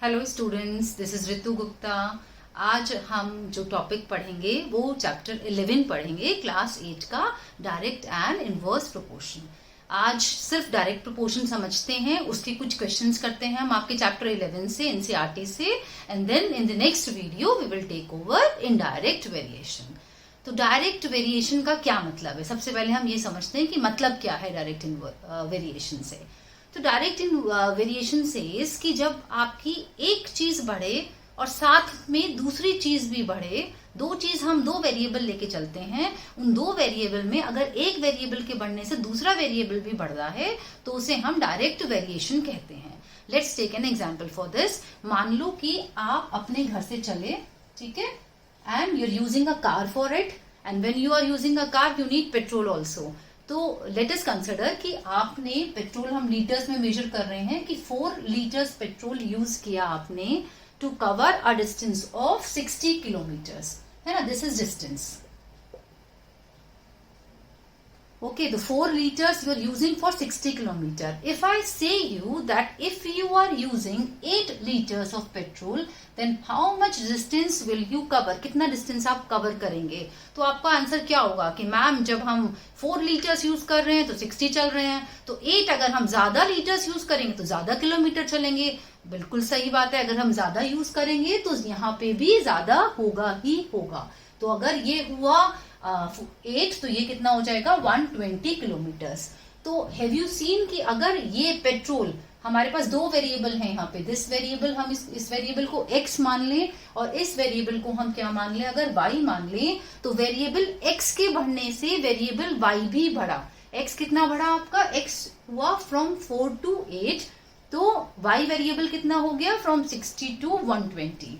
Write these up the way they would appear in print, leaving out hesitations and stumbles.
Hello students, this is Ritu Gupta. आज हम जो टॉपिक पढ़ेंगे वो चैप्टर 11 पढ़ेंगे, क्लास 8 का डायरेक्ट एंड इनवर्स प्रोपोर्शन। आज सिर्फ डायरेक्ट प्रोपोर्शन समझते हैं, उसके कुछ क्वेश्चंस करते हैं हम आपके चैप्टर 11 से, एनसीईआरटी से, and then in the next video we will take over indirect variation. तो डायरेक्ट वेरिएशन का क्या मतलब है? सबसे पहले हम ये समझते हैं कि मतलब क्या है डायरेक्ट वेरिएशन से। तो डायरेक्ट वेरिएशन से कि जब आपकी एक चीज बढ़े और साथ में दूसरी चीज भी बढ़े, दो चीज हम दो वेरिएबल लेके चलते हैं, उन दो वेरिएबल में अगर एक वेरिएबल के बढ़ने से दूसरा वेरिएबल भी बढ़ रहा है तो उसे हम डायरेक्ट वेरिएशन कहते हैं। Let's take an example for this. मान लो कि आप अपने घर से चले, ठीक है, and you are using a car for it, and when you are using a car you need petrol also. तो लेट अस कंसिडर कि आपने पेट्रोल, हम लीटर्स में मेजर कर रहे हैं, कि 4 लीटर्स पेट्रोल यूज किया आपने to cover a distance of 60 kilometres, है ना, this is distance. Okay, the 4 liters you are using for 60 kilometer. If I say you that if you are using 8 liters of petrol, then how much distance will you cover? कितना distance आप cover करेंगे? तो आपका answer क्या होगा कि ma'am जब हम 4 लीटर्स यूज कर रहे हैं तो 60 चल रहे हैं, तो 8 अगर हम ज्यादा लीटर्स यूज करेंगे तो ज्यादा किलोमीटर चलेंगे। बिल्कुल सही बात है, अगर हम ज्यादा यूज करेंगे तो यहाँ पे भी ज्यादा होगा ही होगा। तो अगर ये हुआ 8 तो ये कितना हो जाएगा 120 किलोमीटर्स। तो हैव यू सीन कि अगर ये पेट्रोल, हमारे पास दो वेरिएबल हैं यहाँ पे, दिस वेरिएबल हम इस वेरिएबल को x मान लें और इस वेरिएबल को हम क्या मान लें, अगर y मान लें, तो वेरिएबल x के बढ़ने से वेरिएबल y भी बढ़ा। x कितना बढ़ा आपका? x हुआ फ्रॉम 4 to 8, तो y वेरिएबल कितना हो गया? From 60 to 120।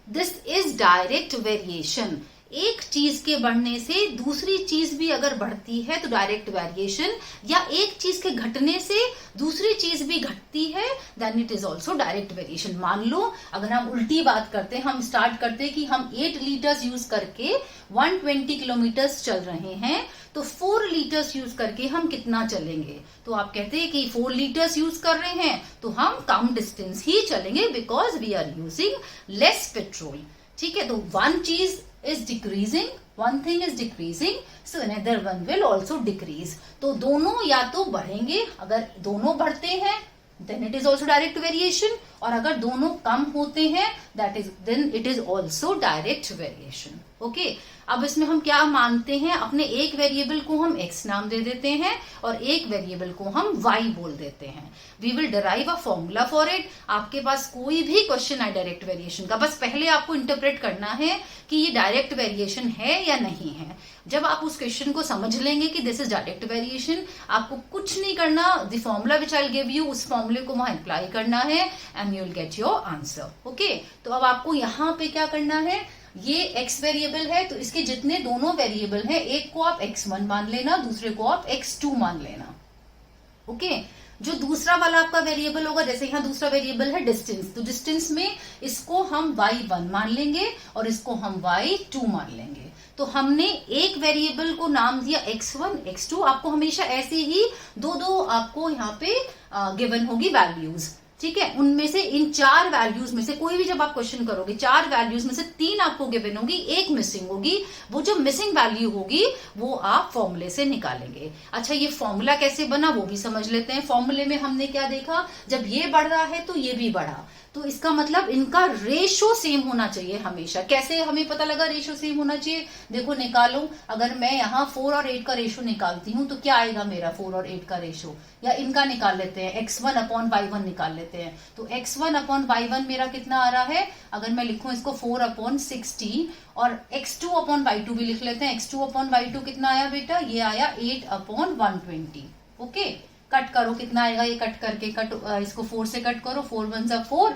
This is direct variation. एक चीज के बढ़ने से दूसरी चीज भी अगर बढ़ती है तो डायरेक्ट वेरिएशन, या एक चीज के घटने से दूसरी चीज भी घटती है, then it is also direct variation. मान लो अगर हम उल्टी बात करते हैं, हम स्टार्ट करते हैं कि हम 8 लीटर्स यूज करके 120 किलोमीटर्स चल रहे हैं, तो 4 लीटर्स यूज करके हम कितना चलेंगे? तो आप कहते हैं कि 4 लीटर्स यूज कर रहे हैं तो हम कम डिस्टेंस ही चलेंगे because we are using less petrol. ठीक है, तो वन चीज is decreasing, one thing is decreasing, so another one will also decrease। तो दोनों या तो बढ़ेंगे, अगर दोनों बढ़ते हैं then it is also direct variation, और अगर दोनों कम होते हैं then it is also direct variation। Okay, अब इसमें हम क्या मानते हैं, अपने एक वेरिएबल को हम x नाम दे देते हैं और एक वेरिएबल को हम y बोल देते हैं। We will derive a formula for it. आपके पास कोई भी क्वेश्चन है डायरेक्ट वेरिएशन का, बस पहले आपको इंटरप्रेट करना है कि ये डायरेक्ट वेरिएशन है या नहीं है। जब आप उस क्वेश्चन को समझ लेंगे कि दिस इज डायरेक्ट वेरिएशन, आपको कुछ नहीं करना, the formula which I give you, उस फॉर्मूले को वहां अप्लाई करना है and you will get your answer. Okay, तो अब आपको यहाँ पे क्या करना है, ये x वेरिएबल है तो इसके जितने दोनों वेरिएबल हैं, एक को आप x1 मान लेना, दूसरे को आप x2 मान लेना। ओके, जो दूसरा वाला आपका वेरिएबल होगा, जैसे यहाँ दूसरा वेरिएबल है डिस्टेंस, तो डिस्टेंस में इसको हम y1 मान लेंगे और इसको हम y2 मान लेंगे। तो हमने एक वेरिएबल को नाम दिया x1 x2। आपको हमेशा ऐसे ही दो दो आपको यहाँ पे गिवन होगी वैल्यूज, ठीक है, उनमें से इन 4 वैल्यूज में से कोई भी जब आप क्वेश्चन करोगे, 4 वैल्यूज में से 3 आपको गिवन होगी, एक मिसिंग होगी। वो जो मिसिंग वैल्यू होगी वो आप फॉर्मूले से निकालेंगे। अच्छा, ये फॉर्मूला कैसे बना वो भी समझ लेते हैं। फॉर्मूले में हमने क्या देखा, जब ये बढ़ रहा है तो ये भी बढ़ा, तो इसका मतलब इनका रेशो सेम होना चाहिए हमेशा। कैसे हमें पता लगा रेशो सेम होना चाहिए? देखो निकालो, अगर मैं यहाँ 4 और 8 का रेशो निकालती हूँ तो क्या आएगा मेरा 4 और 8 का रेशो, या इनका निकाल लेते हैं, x1 अपॉन y1 निकाल लेते हैं। तो x1 अपॉन y1 मेरा कितना आ रहा है, अगर मैं लिखूं इसको 4 अपॉन 60, और x2 अपॉन y2 भी लिख लेते हैं। x2 अपॉन y2 कितना आया बेटा, ये आया 8 अपॉन 120। ओके, कट करो, कितना आएगा ये कट करके, इसको 4 से कट करो, 4 1 जा 4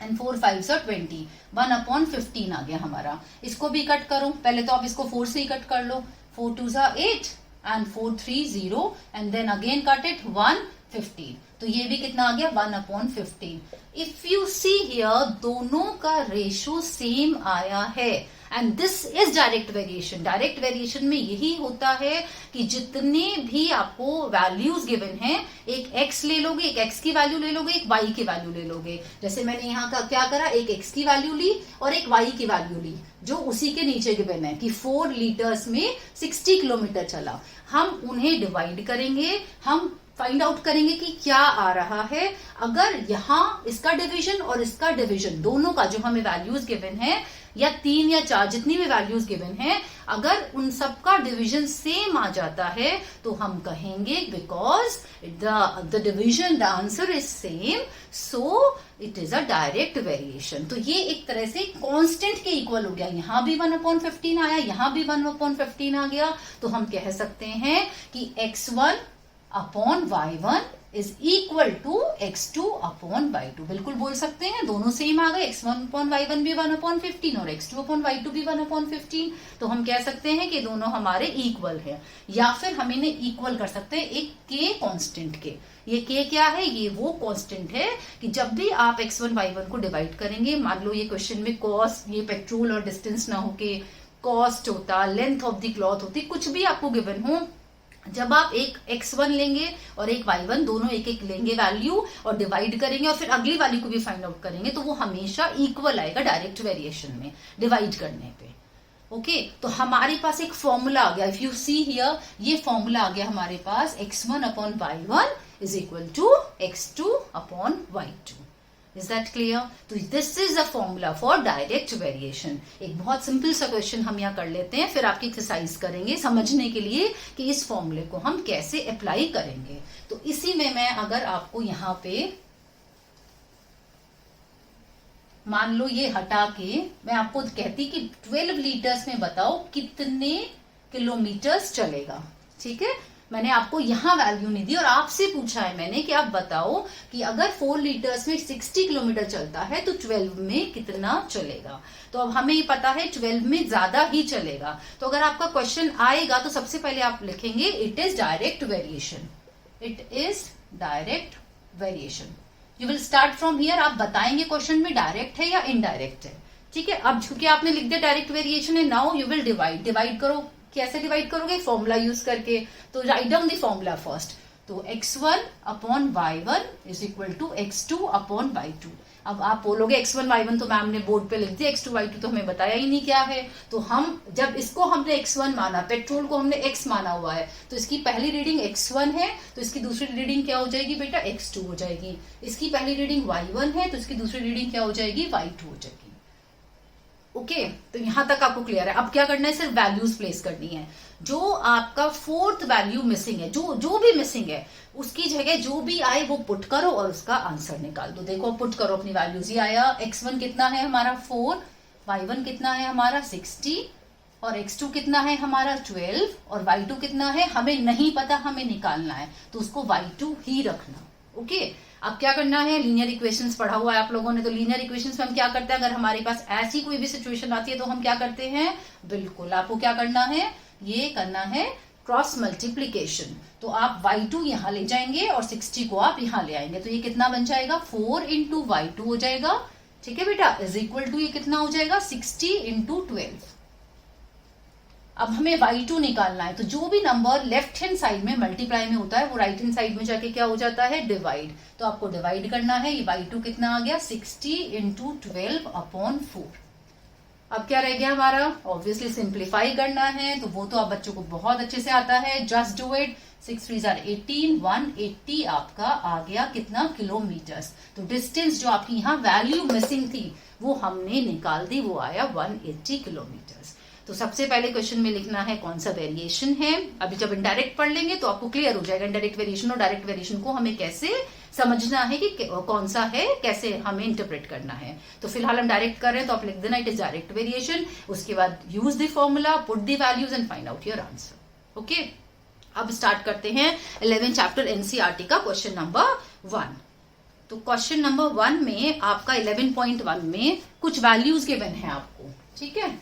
एंड 4 5 जा 20, 1 अपॉन 15 आ गया हमारा। इसको भी कट करो, पहले तो आप इसको 4 से ही कट कर लो, 4 2 जा 8 and 4 3 0 and then again cut it 1 15, तो ये भी कितना आ गया 1 upon 15। If you see here दोनों का रेशो सेम आया है and this is direct variation. Direct variation में यही होता है कि जितने भी आपको वैल्यूज गिवन हैं, एक x ले लोगे, एक x की वैल्यू ले लोगे, एक y की वैल्यू ले लोगे। जैसे मैंने यहाँ का क्या करा, एक x की वैल्यू ली और एक y की वैल्यू ली, जो उसी के नीचे गिवन है कि 4 लीटर्स में 60 किलोमीटर चला। हम उन्हें डिवाइड करेंगे, हम फाइंड आउट करेंगे कि क्या आ रहा है। अगर यहाँ इसका डिवीजन और इसका डिवीजन दोनों का जो हमें वैल्यूज गिवन है, या 3 या 4 जितनी भी वैल्यूज गिवन है, अगर उन सबका डिवीजन सेम आ जाता है तो हम कहेंगे because the division the answer is same, so it is a direct variation. तो ये एक तरह से कांस्टेंट के इक्वल हो गया। यहां भी 1/15 आया, यहां भी 1/15 आ गया, तो हम कह सकते हैं कि x1 upon y1 is equal to x2 upon y2। बिल्कुल बोल सकते हैं, दोनों सेम आ गए। x1 अपॉन y1 भी 1/15 और x2 अपॉन y2 भी 1/15, तो हम कह सकते हैं कि दोनों हमारे इक्वल है। या फिर हम इन्हें इक्वल कर सकते हैं एक k कांस्टेंट के। ये k क्या है, ये वो कांस्टेंट है कि जब भी आप x1 y1 को डिवाइड करेंगे, मान लो ये क्वेश्चन में कॉस्ट, ये पेट्रोल और डिस्टेंस ना होके कॉस्ट होता, लेंथ ऑफ द क्लॉथ होती, कुछ भी आपको गिवन हो, जब आप एक x1 लेंगे और एक y1, दोनों एक एक लेंगे वैल्यू और डिवाइड करेंगे और फिर अगली वाली को भी फाइंड आउट करेंगे, तो वो हमेशा इक्वल आएगा डायरेक्ट वेरिएशन में डिवाइड करने पे। ओके, तो हमारे पास एक फॉर्मूला आ गया। इफ यू सी हियर, ये फॉर्मूला आ गया हमारे पास, x1 upon y1 is equal to x2 upon y2। Is that clear? तो this is the formula for direct variation. एक बहुत सिंपल सा क्वेश्चन हम यहाँ कर लेते हैं, फिर आपकी एक्सरसाइज करेंगे समझने के लिए कि इस फॉर्मूले को हम कैसे अप्लाई करेंगे। तो इसी में मैं अगर आपको यहाँ पे मान लो ये हटा के मैं आपको कहती कि 12 लीटर्स में बताओ कितने किलोमीटर्स चलेगा। ठीक है, मैंने आपको यहां वैल्यू नहीं दी और आपसे पूछा है मैंने कि आप बताओ कि अगर 4 लीटर्स में 60 किलोमीटर चलता है तो 12 में कितना चलेगा। तो अब हमें ये पता है 12 में ज्यादा ही चलेगा। तो अगर आपका क्वेश्चन आएगा तो सबसे पहले आप लिखेंगे it is direct variation. It is direct variation. You will start from here. आप बताएंगे क्वेश्चन में डायरेक्ट है या इनडायरेक्ट है। ठीक है, अब चूंकि आपने लिख दिया डायरेक्ट वेरिएशन है, नाउ यू विल डिवाइड करो। कैसे डिवाइड करोगे? फॉर्मूला यूज करके। तो write down the formula first. तो x1 upon y1 is equal to x2 upon y2। अब आप बोलोगे x1 y1 तो मैम ने बोर्ड पे लिख दिया, x2 y2 तो हमें बताया ही नहीं क्या है। तो हम जब इसको हमने x1 माना, पेट्रोल को हमने x माना हुआ है, तो इसकी पहली रीडिंग x1 है तो इसकी दूसरी रीडिंग क्या हो जाएगी बेटा? x2 हो जाएगी। इसकी पहली रीडिंग y1 है तो इसकी दूसरी रीडिंग क्या हो जाएगी? y2 हो जाएगी। ओके, तो यहां तक आपको क्लियर है। अब क्या करना है? सिर्फ वैल्यूज प्लेस करनी है। जो आपका 4th वैल्यू मिसिंग है, जो भी मिसिंग है, उसकी जगह जो भी आए वो पुट करो और उसका आंसर निकाल दो। देखो पुट करो अपनी वैल्यूज। ये आया x1 कितना है हमारा 4, y1 कितना है हमारा 60 और x2 कितना है हमारा 12 और y2 कितना है हमें नहीं पता, हमें निकालना है, तो उसको y2 ही रखना। ओके, अब क्या करना है? लीनियर इक्वेशंस पढ़ा हुआ है आप लोगों ने, तो लीनियर इक्वेशंस में हम क्या करते हैं? अगर हमारे पास ऐसी कोई भी सिचुएशन आती है तो हम क्या करते हैं? बिल्कुल आपको क्या करना है? ये करना है क्रॉस मल्टीप्लीकेशन। तो आप y2 यहां ले जाएंगे और 60 को आप यहां ले आएंगे, तो ये कितना बन जाएगा? 4 इंटू y2 हो जाएगा। ठीक है बेटा, इज इक्वल टू ये कितना हो जाएगा? 60 इंटू 12। अब हमें y2 निकालना है, तो जो भी नंबर लेफ्ट हैंड साइड में मल्टीप्लाई में होता है वो राइट हैंड साइड में जाके क्या हो जाता है? डिवाइड। तो आपको डिवाइड करना है। ये y2 कितना आ गया? 60 इंटू 12 अपॉन 4। अब क्या रह गया हमारा? ऑब्वियसली सिंप्लीफाई करना है, तो वो तो आप बच्चों को बहुत अच्छे से आता है। Just do it. 6 3 18, 180 आपका आ गया कितना? किलोमीटर्स। तो डिस्टेंस जो आपकी यहाँ वैल्यू मिसिंग थी वो हमने निकाल दी, वो आया 180 किलोमीटर्स। तो सबसे पहले क्वेश्चन में लिखना है कौन सा वेरिएशन है। अभी जब इनडायरेक्ट पढ़ लेंगे तो आपको क्लियर हो जाएगा इनडायरेक्ट वेरिएशन और डायरेक्ट वेरिएशन को हमें कैसे समझना है कि कौन सा है, कैसे हमें इंटरप्रेट करना है। तो फिलहाल हम डायरेक्ट कर रहे हैं तो आप लिख देना इट इज डायरेक्ट वेरिएशन। उसके बाद use the formula, put the values and find out your answer. Okay, अब स्टार्ट करते हैं 11 चैप्टर एनसीईआरटी का क्वेश्चन नंबर 1। तो क्वेश्चन नंबर 1 में आपका 11.1 में कुछ वैल्यूज गिवन है आपको। ठीक है,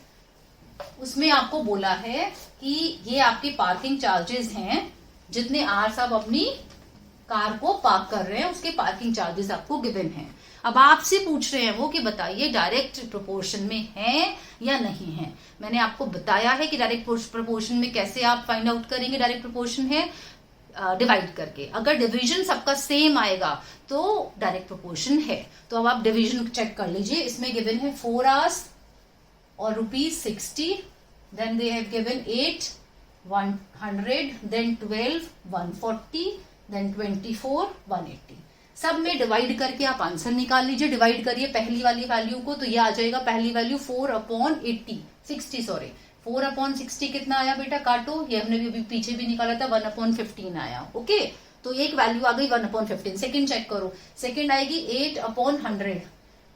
उसमें आपको बोला है कि ये आपके पार्किंग चार्जेस हैं जितने आवर्स आप अपनी कार को पार्क कर रहे हैं, उसके पार्किंग चार्जेस आपको गिवन हैं। अब आपसे पूछ रहे हैं वो कि बताइए डायरेक्ट प्रोपोर्शन में है या नहीं है। मैंने आपको बताया है कि डायरेक्ट प्रोपोर्शन में कैसे आप फाइंड आउट करेंगे डायरेक्ट प्रोपोर्शन है, डिवाइड करके। अगर डिवीजन सबका सेम आएगा तो डायरेक्ट प्रोपोर्शन है। तो अब आप डिवीजन चेक कर लीजिए। इसमें गिवन है 4 hours और ₹60, then they have given 8 100, then 12 140, then 24 180। सब में डिवाइड करके आप आंसर निकाल लीजिए। डिवाइड करिए पहली वाली वैल्यू को, तो ये आ जाएगा पहली वैल्यू 4/60 कितना आया बेटा, काटो। ये हमने भी पीछे भी निकाला था, 1/15 आया। ओके, तो एक वैल्यू आ गई 1/15। सेकंड चेक करो, सेकंड आएगी 8/100।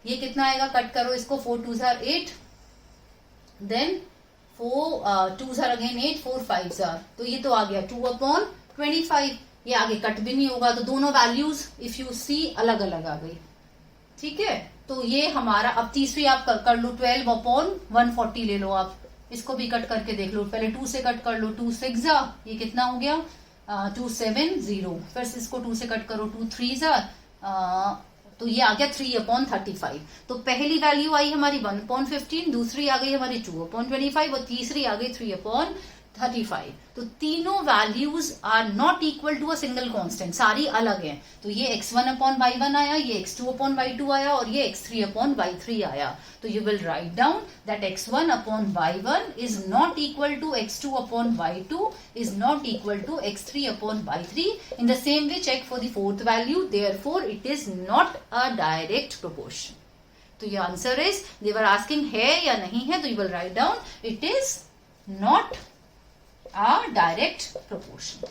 ये कितना आएगा, कट करो इसको, 4 2s are 8, then 4 2s are again 8, 4 5s are, तो ये तो आ गया 2/25। ये आगे कट भी नहीं होगा, तो दोनों वैल्यूज इफ यू सी अलग अलग आ गई। ठीक है, तो ये हमारा, अब तीसरी आप कर लो, 12/140 ले लो आप, इसको भी कट करके देख लो। पहले 2 से कट कर लो, 2 6 ये कितना हो गया, 2 7 0। फिर इसको 2 से कट करो, 2 3 तो ये आ गया 3/35। तो पहली वैल्यू आई हमारी 1/15, दूसरी आ गई हमारी 2/25 और तीसरी आ गई 3/35। तो तीनों values are not equal to a single constant, सारी अलग हैं। तो ये x1/y1 आया, ये x2/y2 आया और ये x3/y3 आया। तो you will write down that x1/y1 is not equal to x2/y2 is not equal to x3/y3। In the same way check for the fourth value, therefore it is not a direct proportion. तो ये answer is, they were asking है या नहीं है, तो you will write down it is not direct proportion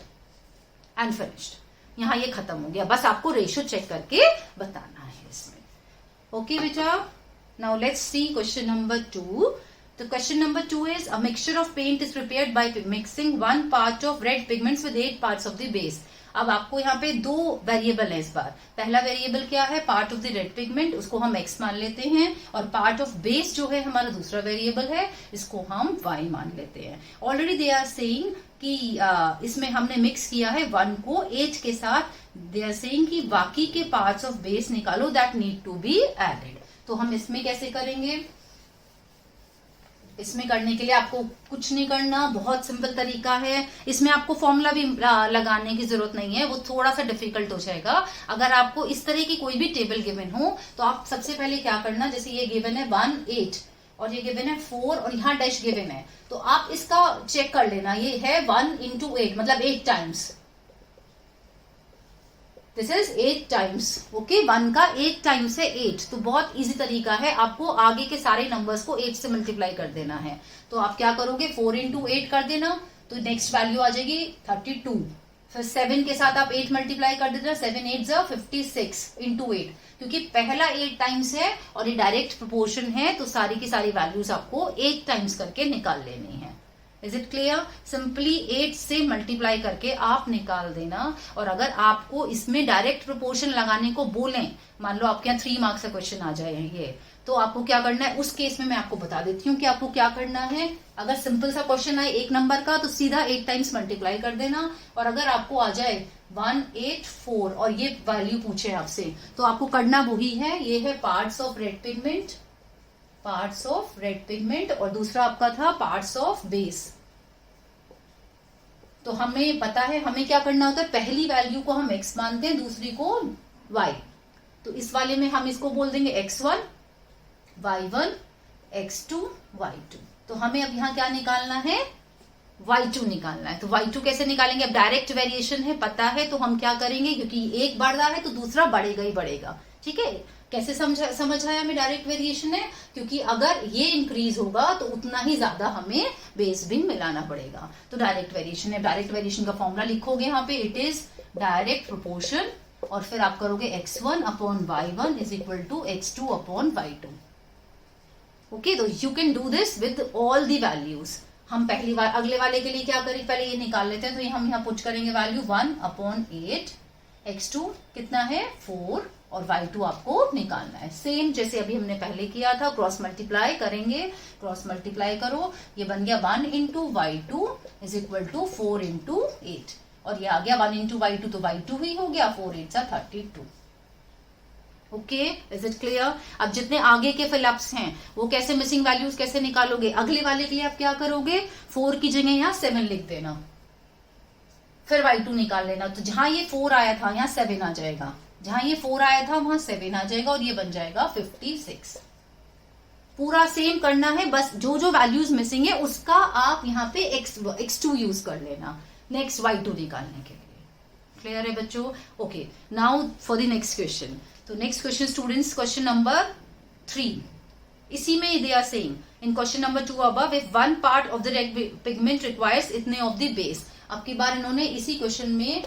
and finished. यहां ये खत्म हो गया, बस आपको रेशियो चेक करके बताना है इसमें। ओके बेटा, now let's see question number 2। तो question number 2 is a mixture of paint is prepared by mixing 1 part of red pigments with 8 parts of the base। अब आपको यहाँ पे 2 वेरिएबल है इस बार। पहला वेरिएबल क्या है, part of the red pigment, उसको हम x मान लेते हैं, और पार्ट ऑफ बेस जो है हमारा दूसरा वेरिएबल है, इसको हम y मान लेते हैं। ऑलरेडी दे आर सेइंग कि इसमें हमने मिक्स किया है 1 को 8 के साथ। दे आर सेइंग कि बाकी के पार्ट्स ऑफ बेस निकालो that need to be added. तो हम इसमें कैसे करेंगे, इसमें करने के लिए आपको कुछ नहीं करना, बहुत सिंपल तरीका है। इसमें आपको फॉर्मूला भी लगाने की जरूरत नहीं है, वो थोड़ा सा डिफिकल्ट हो जाएगा। अगर आपको इस तरह की कोई भी टेबल गिवन हो तो आप सबसे पहले क्या करना, जैसे ये गिवन है 1 8 और ये गिवन है 4 और यहाँ डैश गिवन है, तो आप इसका चेक कर लेना। ये है 1 into 8 मतलब 8 times, this is 8 times. Okay, 1 का 8 टाइम्स है 8। तो बहुत इजी तरीका है, आपको आगे के सारे नंबर्स को 8 से मल्टीप्लाई कर देना है। तो आप क्या करोगे, 4 into 8 कर देना, तो नेक्स्ट वैल्यू आ जाएगी 32। फिर 7 के साथ आप 8 मल्टीप्लाई कर देना, 7 8 56 into 8, क्योंकि पहला 8 टाइम्स है और ये डायरेक्ट प्रोपोर्शन है, तो सारी की सारी वैल्यूज आपको 8 टाइम्स करके निकाल लेनी है। Is it clear? सिंपली 8 से मल्टीप्लाई करके आप निकाल देना। और अगर आपको इसमें डायरेक्ट प्रोपोर्शन लगाने को बोलें, मान लो आपके यहाँ 3 मार्क्स का क्वेश्चन आ जाए ये, तो आपको क्या करना है, उस केस में मैं आपको बता देती हूँ कि आपको क्या करना है। अगर सिंपल सा क्वेश्चन आए 1 नंबर का, तो सीधा 8 टाइम्स मल्टीप्लाई कर देना। और अगर आपको आ जाए 184 और ये वैल्यू पूछे आपसे, तो आपको करना वही है, ये है parts of red pigment, parts of red pigment, और दूसरा आपका था पार्ट्स ऑफ बेस। तो हमें पता है हमें क्या करना होता है, पहली वैल्यू को हम x मानते हैं, दूसरी को y। तो इस वाले में हम इसको बोल देंगे x1 y1 x2 y2। तो हमें अब यहाँ क्या निकालना है, y2 निकालना है। तो y2 कैसे निकालेंगे, अब डायरेक्ट वेरिएशन है, पता है, तो हम क्या करेंगे, क्योंकि एक बढ़ रहा है तो दूसरा बढ़ेगा ही बढ़ेगा। ठीक है, कैसे समझ आया हमें डायरेक्ट वेरिएशन है, क्योंकि अगर ये इंक्रीज होगा तो उतना ही ज्यादा हमें बेस भी मिलाना पड़ेगा। तो डायरेक्ट वेरिएशन है। डायरेक्ट वेरिएशन का फॉर्मूला लिखोगे यहाँ पे, इट इज डायरेक्ट प्रोपोर्शन, और फिर आप करोगे x1/y1 is equal to x2/y2। Okay, तो you can do this with all the values. हम पहली बार अगले वाले के लिए क्या करें, पहले ये निकाल लेते हैं। तो ये हम यहाँ पुट करेंगे वैल्यू 1/8, x2 कितना है 4, और y2 आपको निकालना है। सेम जैसे अभी हमने पहले किया था, क्रॉस मल्टीप्लाई करेंगे, क्रॉस मल्टीप्लाई करो, ये बन गया 1 into y2 is equal to 4 into 8। और ये आ गया 1 into y2 तो y2 ही हो गया, 4 8 32। Okay, is it clear? अब जितने आगे के फिलअप्स हैं वो कैसे मिसिंग वैल्यूज कैसे निकालोगे? अगले वाले के लिए आप क्या करोगे, 4 की जगह यहाँ 7 लिख देना, फिर y2 निकाल लेना। तो जहां ये 4 आया था यहाँ 7 आ जाएगा, जहां ये 4 आया था वहां 7 आ जाएगा और ये बन जाएगा 56। पूरा सेम करना है, बस जो जो वैल्यूज मिसिंग है उसका आप यहाँ पे x2 यूज कर लेना नेक्स्ट y2 निकालने के लिए। क्लियर है बच्चों? Okay, now for the next question. तो next question students, question number 3, इसी में they are saying in question number 2 above if one part of the red pigment requires इतने ऑफ द बेस। अब की बार इन्होंने इसी क्वेश्चन में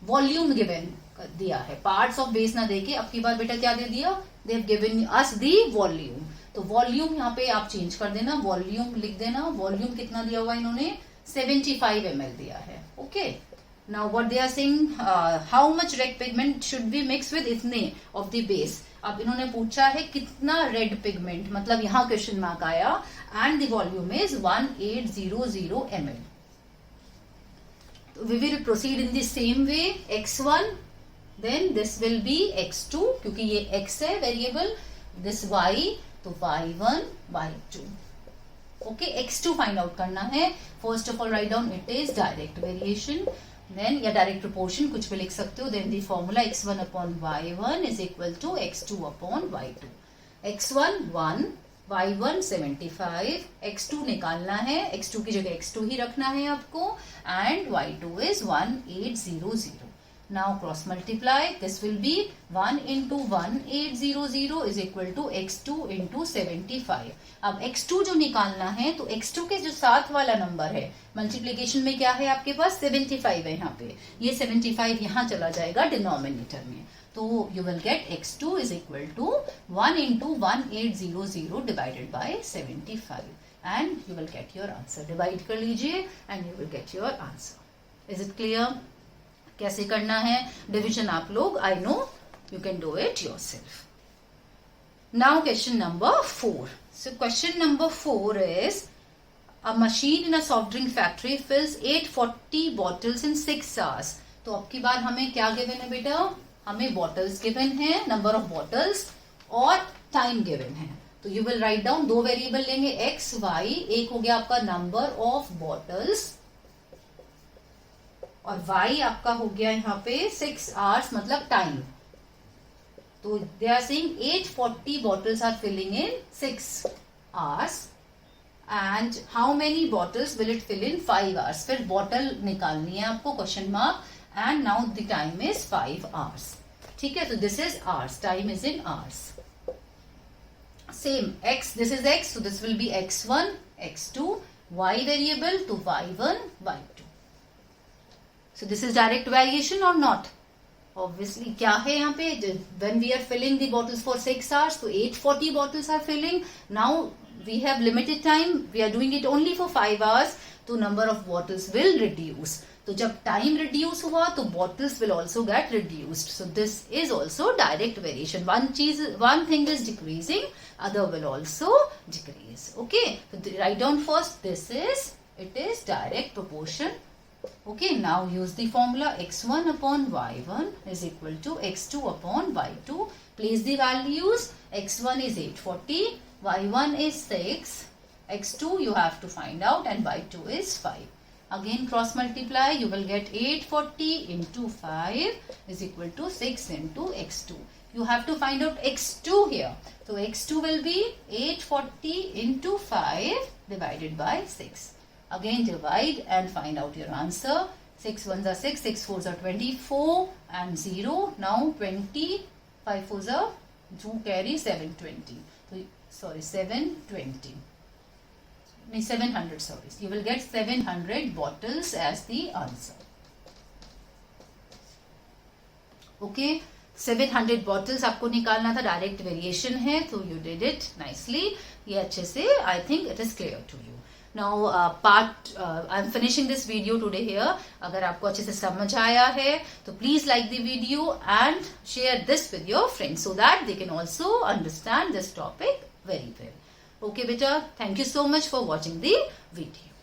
वॉल्यूम गिवन दिया है, पार्ट्स ऑफ बेस ना देके अब की बार बेटा क्या दे दिया, दे have given us the volume. तो वॉल्यूम यहाँ पे आप चेंज कर देना, वॉल्यूम लिख देना। वॉल्यूम कितना दिया हुआ इन्होंने, 75 ml दिया है। Okay, now what they are saying, how much red pigment should be mix with इतने ऑफ द बेस। अब इन्होंने पूछा है कितना रेड पिगमेंट, मतलब यहाँ क्वेश्चन मार्क आया, and the volume is 1800 ml। We will proceed in the same way, x1 then this will be x2 क्योंकि ये x है वेरिएबल, this y तो y1 y2। Okay, x2 find out करना है। First of all write down it is direct variation, then या direct proportion कुछ भी लिख सकते हो। Then the formula x1 upon y1 is equal to x2 upon y2। x1 1, y1 75, x2 निकालना है, x2 की जगह x2 ही रखना है आपको, and y2 is 1800। Now cross multiply, this will be 1 into 1800 is equal to x2 into 75। अब x2 जो निकालना है तो x2 के जो साथ वाला नंबर है मल्टीप्लीकेशन में क्या है आपके पास, 75 है यहाँ पे, ये 75 यहाँ चला जाएगा डिनोमिनेटर में, तो you will get x2 is equal to 1 into 1800 divided by 75 and you will get your answer। Divide कर लीजिए and you will get your answer। Is it clear? कैसे करना है डिवीजन आप लोग, I know you can do it yourself. Now question number 4। So question number 4 is a machine in a soft drink factory fills 840 bottles in 6 hours। तो अब की बार हमें क्या गिवन है बेटा, हमें बॉटल्स गिवन है, नंबर ऑफ बॉटल्स और टाइम गिवन है। तो यू विल राइट डाउन, दो वेरिएबल लेंगे एक्स वाई, एक हो गया आपका नंबर ऑफ बॉटल्स और y आपका हो गया यहाँ पे 6 hours मतलब टाइम। तो they are saying 840 bottles are filling in 6 hours and how many bottles will it fill in 5 hours। फिर बॉटल निकालनी है आपको, question mark, and now the time is 5 hours। ठीक है, तो this is hours, time is in hours. Same x, this is x, so this will be x1 x2, y variable तो y1 y2। So this is direct variation or not? Obviously क्या है यहाँ पे, when we are filling the bottles for 6 hours, तो 840 bottles are filling. Now we have limited time, we are doing it only for 5 hours, तो number of bottles will reduce. तो जब time reduce हुआ तो bottles will also get reduced. So this is also direct variation. One thing is decreasing, other will also decrease. Okay, so write down first, it is direct proportion. Okay, now use the formula x1 upon y1 is equal to x2 upon y2. Place the values, x1 is 840, y1 is 6, x2 you have to find out and y2 is 5. Again cross multiply, you will get 840 into 5 is equal to 6 into x2. You have to find out x2 here. So x2 will be 840 into 5 divided by 6. Again divide and find out your answer. 6 ones are 6, 6 fours are 24 and 0. Now 20, 5 fours are 2 carry 720. So, sorry, 720. 700, sorry. You will get 700 bottles as the answer. Okay, 700 bottles आपको निकालना था, direct variation है, तो you did it nicely. ये अच्छे से, I think it is clear to you. Now I'm finishing this video today here. अगर आपको अच्छे से समझ आया है तो please like the video and share this with your friends so that they can also understand this topic very well. Okay beta, thank you so much for watching the video.